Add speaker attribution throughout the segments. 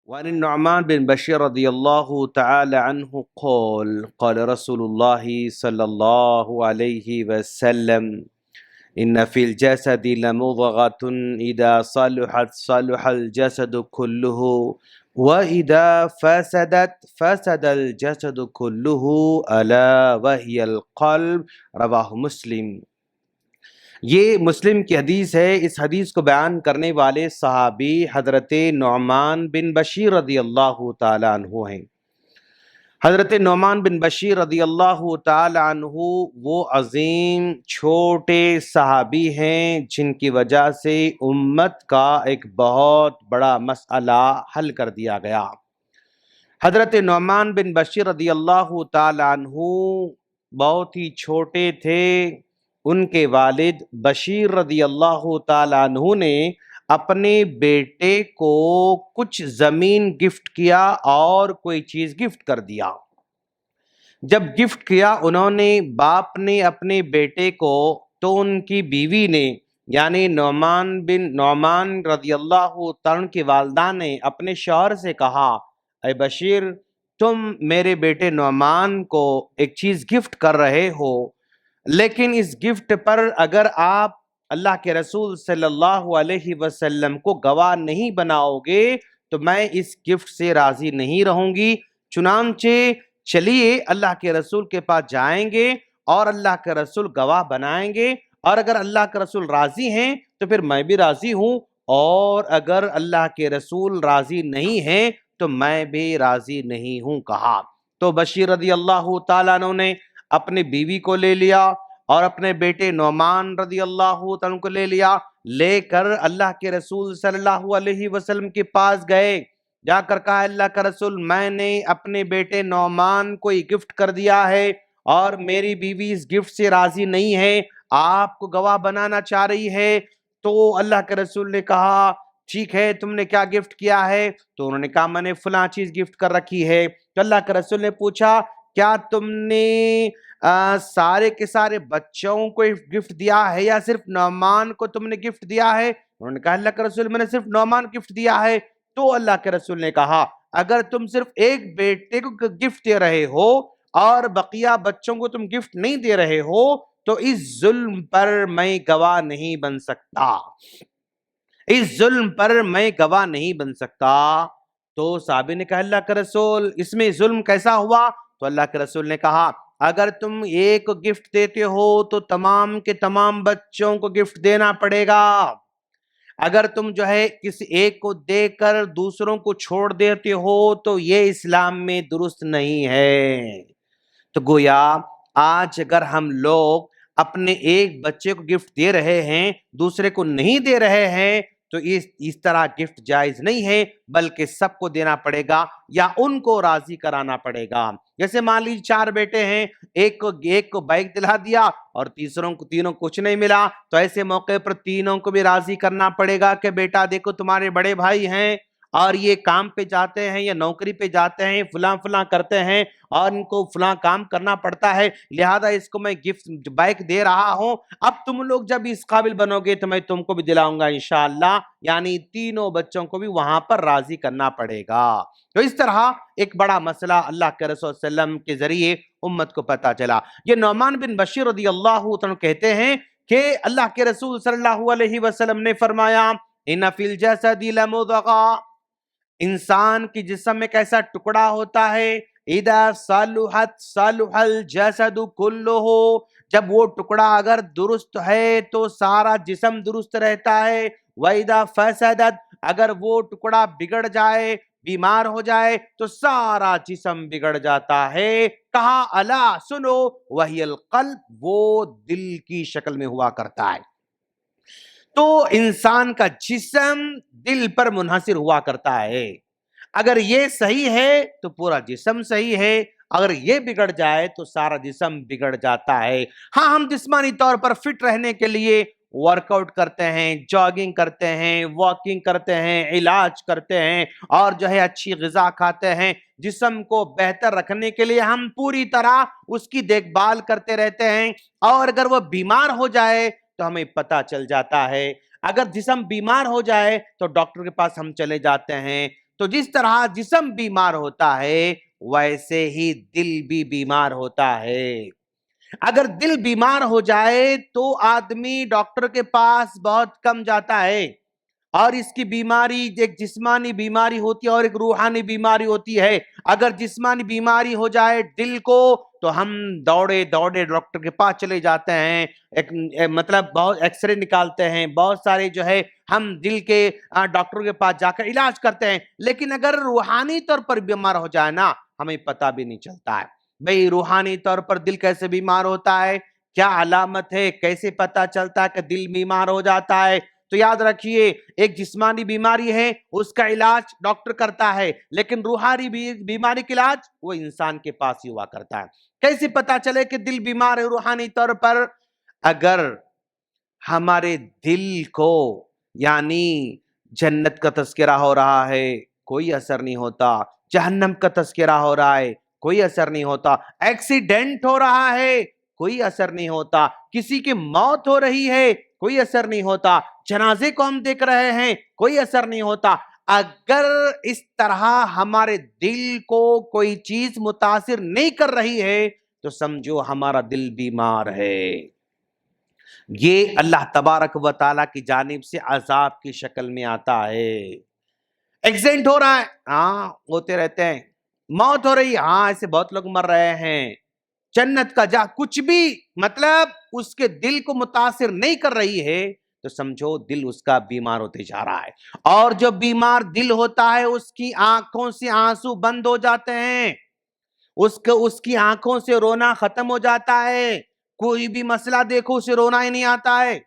Speaker 1: وعن النعمان بن بشير رضي الله تعالى عنه قال قال رسول الله صلى الله عليه وسلم إن في الجسد لمضغة إذا صلحت صلح الجسد كله وإذا فسدت فسد الجسد كله ألا وهي القلب رواہ مسلم۔ یہ مسلم کی حدیث ہے۔ اس حدیث کو بیان کرنے والے صحابی حضرت نعمان بن بشیر رضی اللہ تعالیٰ عنہ ہیں۔ حضرت نعمان بن بشیر رضی اللہ تعالیٰ عنہ وہ عظیم چھوٹے صحابی ہیں جن کی وجہ سے امت کا ایک بہت بڑا مسئلہ حل کر دیا گیا۔ حضرت نعمان بن بشیر رضی اللہ تعالیٰ عنہ بہت ہی چھوٹے تھے۔ ان کے والد بشیر رضی اللہ تعالیٰ عنہ نے اپنے بیٹے کو کچھ زمین گفٹ کیا اور کوئی چیز گفٹ کر دیا۔ جب گفٹ کیا انہوں نے، باپ نے اپنے بیٹے کو، تو ان کی بیوی نے یعنی نعمان رضی اللہ تعالیٰ عنہ کی والدہ نے اپنے شوہر سے کہا، اے بشیر، تم میرے بیٹے نعمان کو ایک چیز گفٹ کر رہے ہو، لیکن اس گفٹ پر اگر آپ اللہ کے رسول صلی اللہ علیہ وسلم کو گواہ نہیں بناؤ گے تو میں اس گفٹ سے راضی نہیں رہوں گی۔ چنانچہ چلیے اللہ کے رسول کے پاس جائیں گے اور اللہ کے رسول گواہ بنائیں گے، اور اگر اللہ کے رسول راضی ہیں تو پھر میں بھی راضی ہوں، اور اگر اللہ کے رسول راضی نہیں ہیں تو میں بھی راضی نہیں ہوں کہا۔ تو بشیر رضی اللہ تعالیٰ عنہ نے اپنے بیوی کو لے لیا اور اپنے بیٹے نعمان رضی اللہ عنہ کو لے لیا، لے کر اللہ کے رسول صلی اللہ علیہ وسلم کے پاس گئے۔ جا کر کہا، اللہ کا رسول، میں نے اپنے بیٹے نعمان کو یہ گفٹ کر دیا ہے اور میری بیوی اس گفٹ سے راضی نہیں ہے، آپ کو گواہ بنانا چاہ رہی ہے۔ تو اللہ کے رسول نے کہا، ٹھیک ہے، تم نے کیا گفٹ کیا ہے؟ تو انہوں نے کہا، میں نے فلاں چیز گفٹ کر رکھی ہے۔ تو اللہ کے رسول نے پوچھا، کیا تم نے سارے کے سارے بچوں کو گفٹ دیا ہے یا صرف نعمان کو تم نے گفٹ دیا ہے؟ انہوں نے کہا، اللہ کے رسول، میں نے صرف نعمان گفٹ دیا ہے۔ تو اللہ کے رسول نے کہا، اگر تم صرف ایک بیٹے کو گفٹ دے رہے ہو اور بقیہ بچوں کو تم گفٹ نہیں دے رہے ہو تو اس ظلم پر میں گواہ نہیں بن سکتا، اس ظلم پر میں گواہ نہیں بن سکتا۔ تو صحابی نے کہا، اللہ کے رسول، اس میں ظلم کیسا ہوا؟ تو اللہ کے رسول نے کہا، اگر تم ایک گفٹ دیتے ہو تو تمام کے تمام بچوں کو گفٹ دینا پڑے گا، اگر تم کسی ایک کو دے کر دوسروں کو چھوڑ دیتے ہو تو یہ اسلام میں درست نہیں ہے۔ تو گویا آج اگر ہم لوگ اپنے ایک بچے کو گفٹ دے رہے ہیں، دوسرے کو نہیں دے رہے ہیں، تو اس طرح گفٹ جائز نہیں ہے، بلکہ سب کو دینا پڑے گا یا ان کو راضی کرانا پڑے گا۔ جیسے مان لیجیے 4 بیٹے ہیں، ایک کو بائک دلا دیا اور تینوں کچھ نہیں ملا، تو ایسے موقع پر تینوں کو بھی راضی کرنا پڑے گا کہ بیٹا دیکھو تمہارے بڑے بھائی ہیں اور یہ کام پہ جاتے ہیں یا نوکری پہ جاتے ہیں، فلاں کرتے ہیں اور ان کو فلاں کام کرنا پڑتا ہے، لہذا اس کو میں گفٹ بائک دے رہا ہوں، اب تم لوگ جب اس قابل بنو گے تو میں تم کو بھی دلاؤں گا انشاءاللہ۔ یعنی تینوں بچوں کو بھی وہاں پر راضی کرنا پڑے گا۔ تو اس طرح ایک بڑا مسئلہ اللہ کے رسول صلی اللہ علیہ وسلم کے ذریعے امت کو پتا چلا۔ یہ نعمان بن بشیر رضی اللہ عنہ کہتے ہیں کہ اللہ کے رسول صلی اللہ علیہ وسلم نے فرمایا، ان فی الجسد لمضغہ، انسان کی جسم میں کیسا ٹکڑا ہوتا ہے، اذا صلحت صلح الجسد کلہ، جب وہ ٹکڑا اگر درست ہے تو سارا جسم درست رہتا ہے، وَإِذَا فَسَدَتْ، اگر وہ ٹکڑا بگڑ جائے، بیمار ہو جائے تو سارا جسم بگڑ جاتا ہے۔ کہا، الا سنو، وہی القلب، وہ دل کی شکل میں ہوا کرتا ہے۔ تو انسان کا جسم دل پر منحصر ہوا کرتا ہے، اگر یہ صحیح ہے تو پورا جسم صحیح ہے، اگر یہ بگڑ جائے تو سارا جسم بگڑ جاتا ہے۔ ہاں، ہم جسمانی طور پر فٹ رہنے کے لیے ورک آؤٹ کرتے ہیں، جاگنگ کرتے ہیں، واکنگ کرتے ہیں، علاج کرتے ہیں اور اچھی غذا کھاتے ہیں، جسم کو بہتر رکھنے کے لیے ہم پوری طرح اس کی دیکھ بھال کرتے رہتے ہیں، اور اگر وہ بیمار ہو جائے تو ہمیں پتہ چل جاتا ہے۔ اگر جسم بیمار ہو جائے تو ڈاکٹر کے پاس ہم چلے جاتے ہیں، تو جس طرح جسم بیمار ہوتا ہے ویسے ہی دل بھی بیمار ہوتا ہے۔ اگر دل بیمار ہو جائے تو آدمی ڈاکٹر کے پاس بہت کم جاتا ہے، اور اس کی بیماری ایک جسمانی بیماری ہوتی ہے اور ایک روحانی بیماری ہوتی ہے۔ اگر جسمانی بیماری ہو جائے دل کو تو ہم دوڑے دوڑے ڈاکٹر کے پاس چلے جاتے ہیں، مطلب بہت ایکس رے نکالتے ہیں، بہت سارے جو ہے ہم دل کے ڈاکٹر کے پاس جا کر علاج کرتے ہیں۔ لیکن اگر روحانی طور پر بیمار ہو جائے نا، ہمیں پتہ بھی نہیں چلتا ہے بھئی روحانی طور پر دل کیسے بیمار ہوتا ہے، کیا علامت ہے، کیسے پتہ چلتا ہے کہ دل بیمار ہو جاتا ہے۔ تو یاد رکھیے ایک جسمانی بیماری ہے اس کا علاج ڈاکٹر کرتا ہے، لیکن روحانی بیماری کا علاج وہ انسان کے پاس ہی ہوا کرتا ہے۔ کیسے پتا چلے کہ دل بیمار ہے روحانی طور پر؟ اگر ہمارے دل کو یعنی جنت کا تذکرہ ہو رہا ہے کوئی اثر نہیں ہوتا، جہنم کا تذکرہ ہو رہا ہے کوئی اثر نہیں ہوتا، ایکسیڈنٹ ہو رہا ہے کوئی اثر نہیں ہوتا، کسی کی موت ہو رہی ہے کوئی اثر نہیں ہوتا، جنازے کو ہم دیکھ رہے ہیں کوئی اثر نہیں ہوتا۔ اگر اس طرح ہمارے دل کو کوئی چیز متاثر نہیں کر رہی ہے تو سمجھو ہمارا دل بیمار ہے۔ یہ اللہ تبارک و تعالیٰ کی جانب سے عذاب کی شکل میں آتا ہے۔ ایکسیڈنٹ ہو رہا ہے، ہاں ہوتے رہتے ہیں، موت ہو رہی ہے، ہاں ایسے بہت لوگ مر رہے ہیں، جنت کا کچھ بھی مطلب اس کے دل کو متاثر نہیں کر رہی ہے تو سمجھو دل اس کا بیمار ہوتے جا رہا ہے۔ اور جو بیمار دل ہوتا ہے اس کی آنکھوں سے آنسو بند ہو جاتے ہیں، اس کی آنکھوں سے رونا ختم ہو جاتا ہے، کوئی بھی مسئلہ دیکھو اسے رونا ہی نہیں آتا ہے،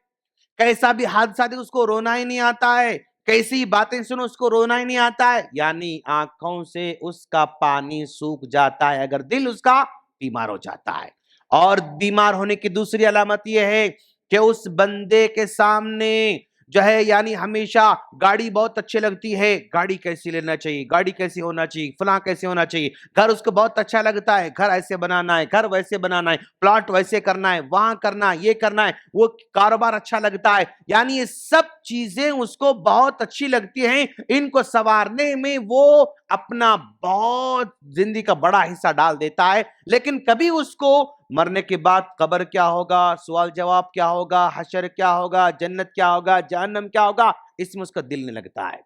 Speaker 1: کیسا بھی حادثہ دیکھو اس کو رونا ہی نہیں آتا ہے، کیسی باتیں سنو اس کو رونا ہی نہیں آتا ہے، یعنی آنکھوں سے اس کا پانی سوکھ جاتا ہے اگر دل اس کا بیمار ہو جاتا ہے۔ اور بیمار ہونے کی دوسری علامت یہ ہے کہ اس بندے کے سامنے جو ہے یعنی ہمیشہ گاڑی بہت اچھی لگتی ہے، گاڑی کیسی لینا چاہیے، گاڑی کیسی ہونا چاہیے، فلاں کیسے ہونا چاہیے، گھر اس کو بہت اچھا لگتا ہے، گھر ایسے بنانا ہے، گھر ویسے بنانا ہے، پلاٹ ویسے کرنا ہے، وہاں کرنا ہے، یہ کرنا ہے، وہ کاروبار اچھا لگتا ہے، یعنی یہ سب چیزیں اس کو بہت اچھی لگتی ہیں، ان کو سنوارنے میں وہ اپنا بہت زندگی کا بڑا حصہ ڈال دیتا ہے، لیکن کبھی اس کو مرنے کے بعد قبر کیا ہوگا، سوال جواب کیا ہوگا، حشر کیا ہوگا، جنت کیا ہوگا، جہنم کیا ہوگا، اس میں اس کا دل نہیں لگتا ہے۔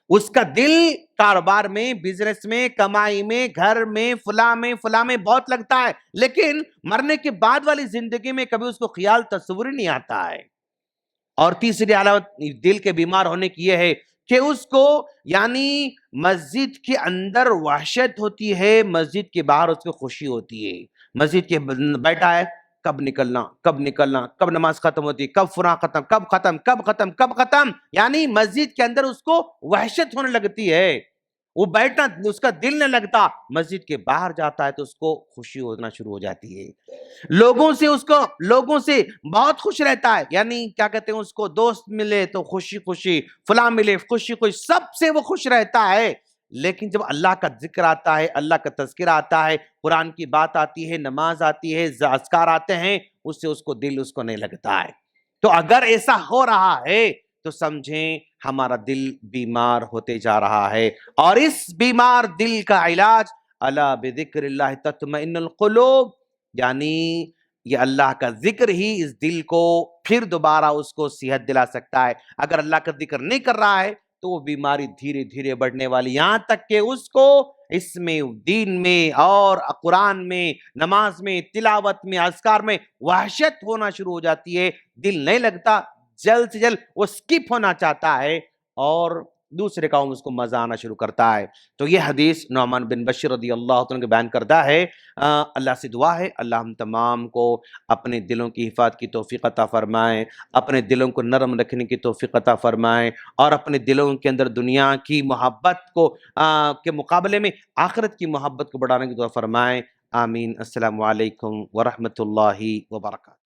Speaker 1: اس کا دل کاروبار میں، بزنس میں، کمائی میں، گھر میں، فلاں میں بہت لگتا ہے، لیکن مرنے کے بعد والی زندگی میں کبھی اس کو خیال تصور ہی نہیں آتا ہے۔ اور تیسری علامت دل کے بیمار ہونے کی یہ ہے کہ اس کو یعنی مسجد کے اندر وحشت ہوتی ہے، مسجد کے باہر اس کو خوشی ہوتی ہے، مسجد کے بیٹھا ہے کب نکلنا، کب نکلنا، کب نماز ختم ہوتی، کب فلاں ختم، کب ختم، کب ختم، کب ختم، یعنی مسجد کے اندر اس کو وحشت ہونے لگتی ہے، وہ بیٹھنا اس کا دل نہ لگتا، مسجد کے باہر جاتا ہے تو اس کو خوشی ہونا شروع ہو جاتی ہے، لوگوں سے بہت خوش رہتا ہے، یعنی کیا کہتے ہیں اس کو دوست ملے تو خوشی خوشی، فلاں ملے خوشی خوشی، سب سے وہ خوش رہتا ہے۔ لیکن جب اللہ کا ذکر آتا ہے، اللہ کا تذکرہ آتا ہے، قرآن کی بات آتی ہے، نماز آتی ہے، اذکار آتے ہیں، اس سے اس کو دل اس کو نہیں لگتا ہے۔ تو اگر ایسا ہو رہا ہے تو سمجھیں ہمارا دل بیمار ہوتے جا رہا ہے، اور اس بیمار دل کا علاج الا بذکر اللہ تطمئن القلوب، یعنی یہ اللہ کا ذکر ہی اس دل کو پھر دوبارہ اس کو صحت دلا سکتا ہے۔ اگر اللہ کا ذکر نہیں کر رہا ہے تو وہ بیماری دھیرے دھیرے بڑھنے والی، یہاں تک کہ اس کو اس میں دین میں اور قرآن میں، نماز میں، تلاوت میں، اذکار میں وحشت ہونا شروع ہو جاتی ہے، دل نہیں لگتا، جلد سے جلد وہ سکپ ہونا چاہتا ہے اور دوسرے کاموں میں اس کو مزہ آنا شروع کرتا ہے۔ تو یہ حدیث نعمان بن بشیر رضی اللہ عنہ کے بیان کردہ ہے۔ اللہ سے دعا ہے اللہ ہم تمام کو اپنے دلوں کی حفاظت کی توفیق عطا فرمائے، اپنے دلوں کو نرم رکھنے کی توفیق عطا فرمائے، اور اپنے دلوں کے اندر دنیا کی محبت کو کے مقابلے میں آخرت کی محبت کو بڑھانے کی دعا فرمائے۔ آمین۔ السلام علیکم ورحمۃ اللہ وبرکاتہ۔